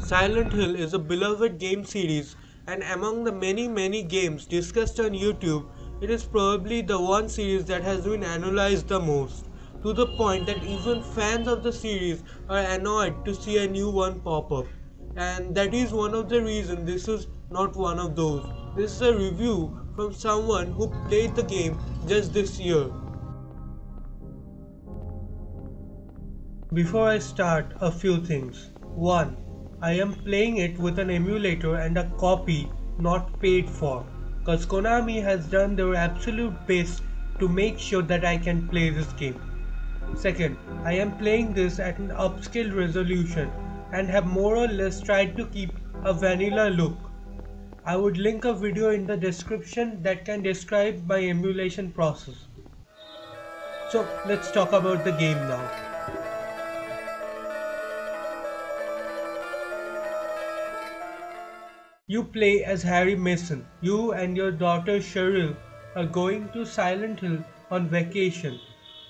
Silent Hill is a beloved game series, and among the many games discussed on YouTube, it is probably the one series that has been analyzed the most, to the point that even fans of the series are annoyed to see a new one pop up. And that is one of the reasons this is not one of those. This is a review from someone who played the game just this year. Before I start, a few things. 1. I am playing it with an emulator and a copy not paid for, cause Konami has done their absolute best to make sure that I can play this game. Second, I am playing this at an upscale resolution and have more or less tried to keep a vanilla look. I would link a video in the description that can describe my emulation process. So let's talk about the game now. You play as Harry Mason. You and your daughter Cheryl are going to Silent Hill on vacation.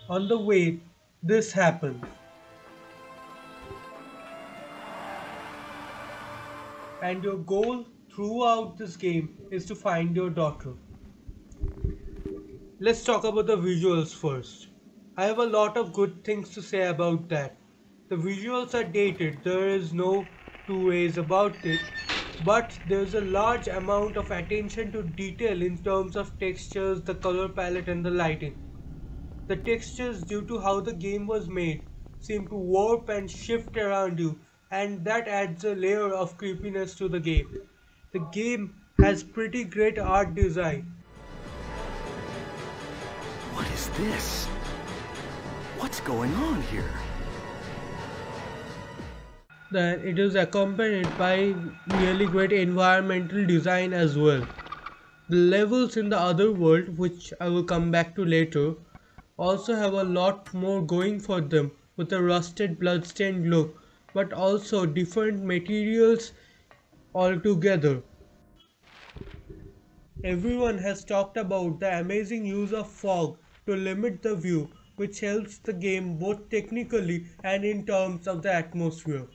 On the way, this happens. And your goal throughout this game is to find your daughter. Let's talk about the visuals first. I have a lot of good things to say about that. The visuals are dated, there is no two ways about it, but there's a large amount of attention to detail in terms of textures, the color palette and the lighting. The textures, due to how the game was made, seem to warp and shift around you, and that adds a layer of creepiness to the game. The game has pretty great art design. What is this? What's going on here? Then it is accompanied by really great environmental design as well. The levels in the other world, which I will come back to later, also have a lot more going for them with a rusted bloodstained look, but also different materials altogether. Everyone has talked about the amazing use of fog to limit the view, which helps the game both technically and in terms of the atmosphere.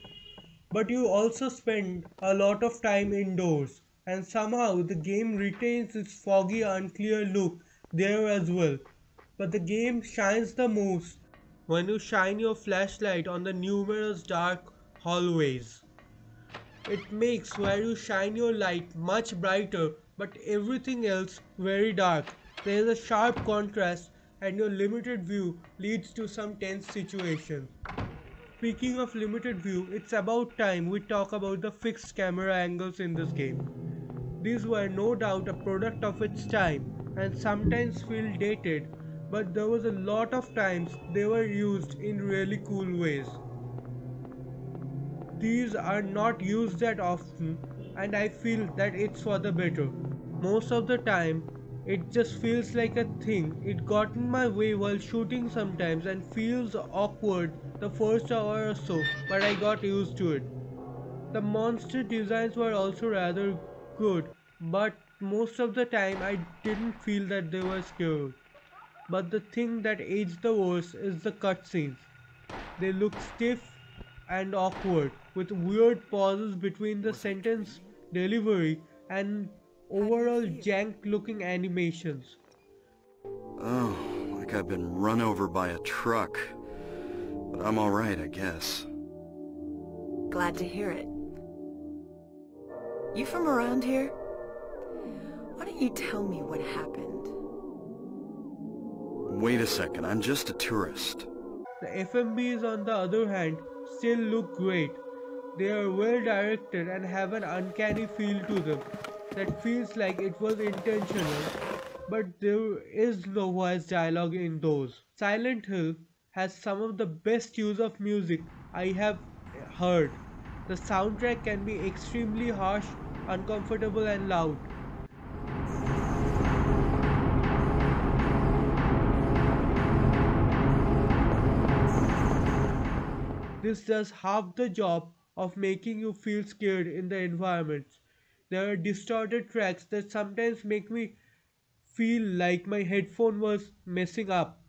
But you also spend a lot of time indoors, and somehow the game retains its foggy, unclear look there as well. But the game shines the most when you shine your flashlight on the numerous dark hallways. It makes where you shine your light much brighter, but everything else very dark. There is a sharp contrast, and your limited view leads to some tense situations. Speaking of limited view, it's about time we talk about the fixed camera angles in this game. These were no doubt a product of its time and sometimes feel dated, but there was a lot of times they were used in really cool ways. These are not used that often, and I feel that it's for the better. Most of the time, it just feels like a thing. It got in my way while shooting sometimes and feels awkward the first hour or so, but I got used to it. The monster designs were also rather good, but most of the time I didn't feel that they were scary. But the thing that aged the worst is the cutscenes. They look stiff and awkward, with weird pauses between the sentence delivery and overall jank looking animations. Oh, like I've been run over by a truck. But I'm alright, I guess. Glad to hear it. You from around here? Why don't you tell me what happened? Wait a second, I'm just a tourist. The FMVs, on the other hand, still look great. They are well directed and have an uncanny feel to them that feels like it was intentional, but there is no voice dialogue in those. Silent Hill has some of the best use of music I have heard. The soundtrack can be extremely harsh, uncomfortable and loud. This does half the job of making you feel scared in the environments. There are distorted tracks that sometimes make me feel like my headphone was messing up,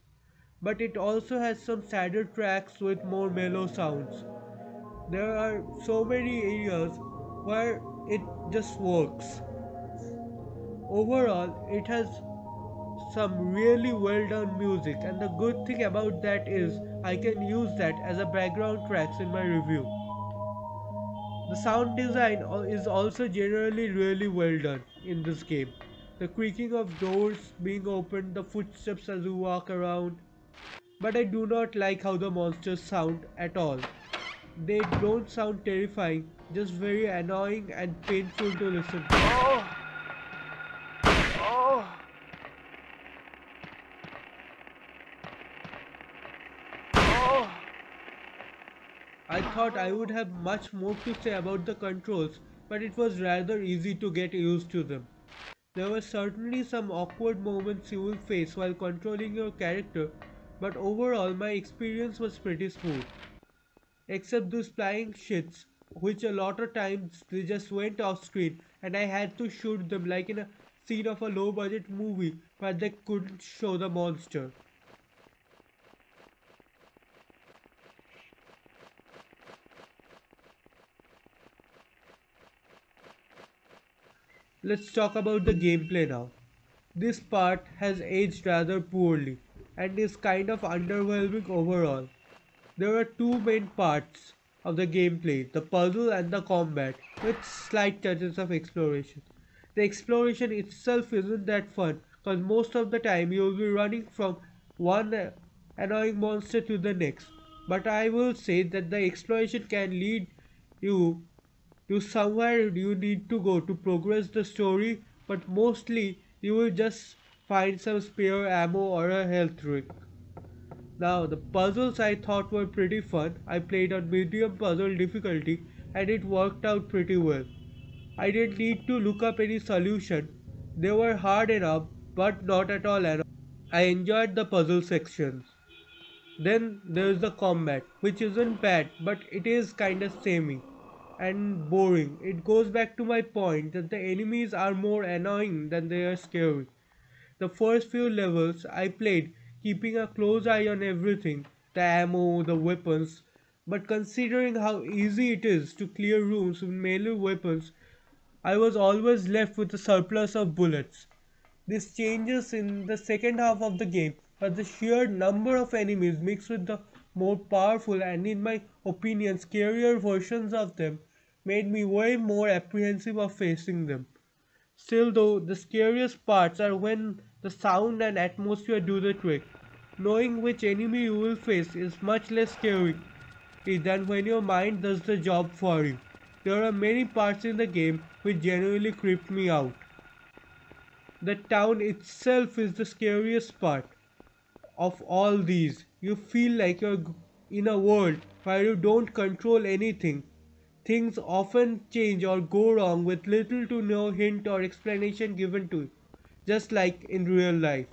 but it also has some sadder tracks with more mellow sounds. There are so many areas where it just works. Overall, it has some really well done music, and the good thing about that is I can use that as a background tracks in my review. The sound design is also generally really well done in this game. The creaking of doors being opened, the footsteps as you walk around. But I do not like how the monsters sound at all. They don't sound terrifying, just very annoying and painful to listen to. I thought I would have much more to say about the controls, but it was rather easy to get used to them. There were certainly some awkward moments you will face while controlling your character, but overall my experience was pretty smooth. Except those flying shits, which a lot of times they just went off screen and I had to shoot them like in a scene of a low budget movie where they couldn't show the monster. Let's talk about the gameplay now. This part has aged rather poorly and is kind of underwhelming overall. There are two main parts of the gameplay, the puzzle and the combat, with slight touches of exploration. The exploration itself isn't that fun because most of the time you will be running from one annoying monster to the next. But I will say that the exploration can lead you to somewhere you need to go to progress the story, but mostly you will just find some spare ammo or a health drink. Now, the puzzles I thought were pretty fun. I played on medium puzzle difficulty and it worked out pretty well. I didn't need to look up any solution. They were hard enough, but not at all annoying. I enjoyed the puzzle sections. Then there's the combat, which isn't bad, but it is kinda samey and boring. It goes back to my point that the enemies are more annoying than they are scary. The first few levels I played keeping a close eye on everything, the ammo, the weapons, but considering how easy it is to clear rooms with melee weapons, I was always left with a surplus of bullets. This changes in the second half of the game, but the sheer number of enemies mixed with the more powerful and in my opinion scarier versions of them made me way more apprehensive of facing them. Still though, the scariest parts are when the sound and atmosphere do the trick. Knowing which enemy you will face is much less scary than when your mind does the job for you. There are many parts in the game which genuinely creeped me out. The town itself is the scariest part of all these. You feel like you're in a world where you don't control anything. Things often change or go wrong with little to no hint or explanation given to you, just like in real life.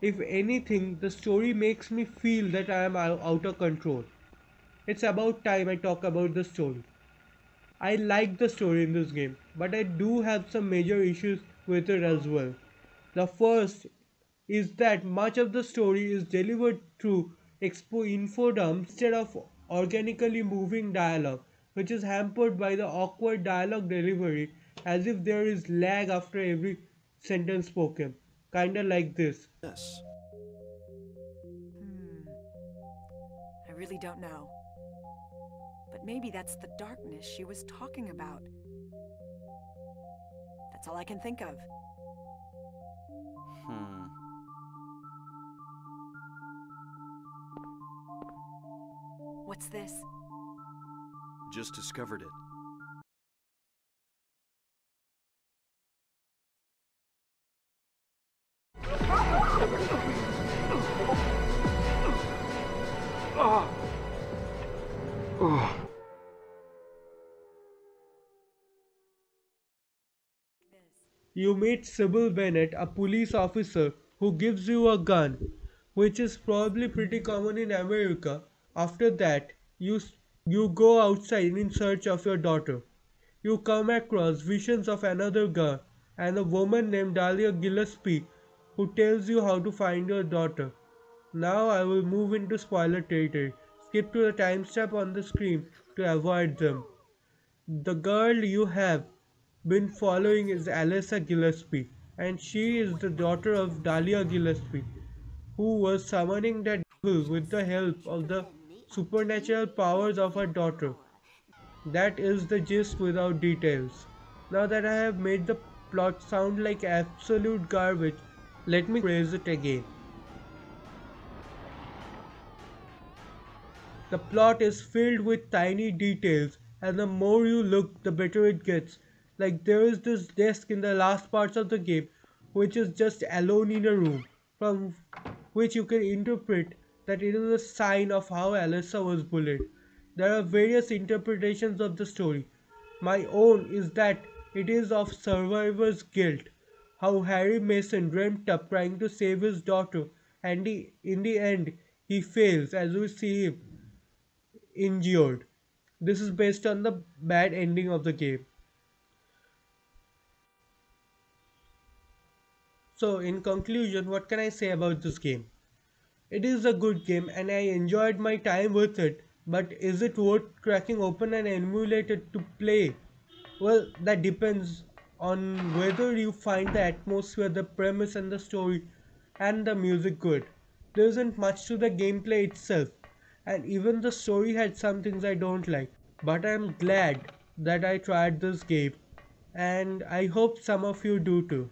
If anything, the story makes me feel that I am out of control. It's about time I talk about the story. I like the story in this game, but I do have some major issues with it as well. The first is that much of the story is delivered through infodump instead of organically moving dialogue, which is hampered by the awkward dialogue delivery as if there is lag after every sentence spoken. Kinda like this. Yes. I really don't know. But maybe that's the darkness she was talking about. That's all I can think of. What's this? Just discovered it. You meet Sybil Bennett, a police officer who gives you a gun, which is probably pretty common in America. After that, you go outside in search of your daughter. You come across visions of another girl and a woman named Dahlia Gillespie who tells you how to find your daughter. Now I will move into spoiler territory. skip to the timestamp on the screen to avoid them. The girl you have been following is Alyssa Gillespie, and she is the daughter of Dahlia Gillespie, who was summoning the devil with the help of the supernatural powers of her daughter. That is the gist without details. Now that I have made the plot sound like absolute garbage, let me phrase it again. The plot is filled with tiny details, and the more you look, the better it gets. Like there is this desk in the last parts of the game, which is just alone in a room, from which you can interpret that it is a sign of how Alyssa was bullied. There are various interpretations of the story. My own is that it is of survivor's guilt, how Harry Mason dreamt up trying to save his daughter, and in the end he fails as we see him injured. This is based on the bad ending of the game. So, in conclusion, what can I say about this game? It is a good game and I enjoyed my time with it, but is it worth cracking open an emulator to play? Well, that depends on whether you find the atmosphere, the premise, and the story and the music good. There isn't much to the gameplay itself, and even the story had some things I don't like. But I'm glad that I tried this game, and I hope some of you do too.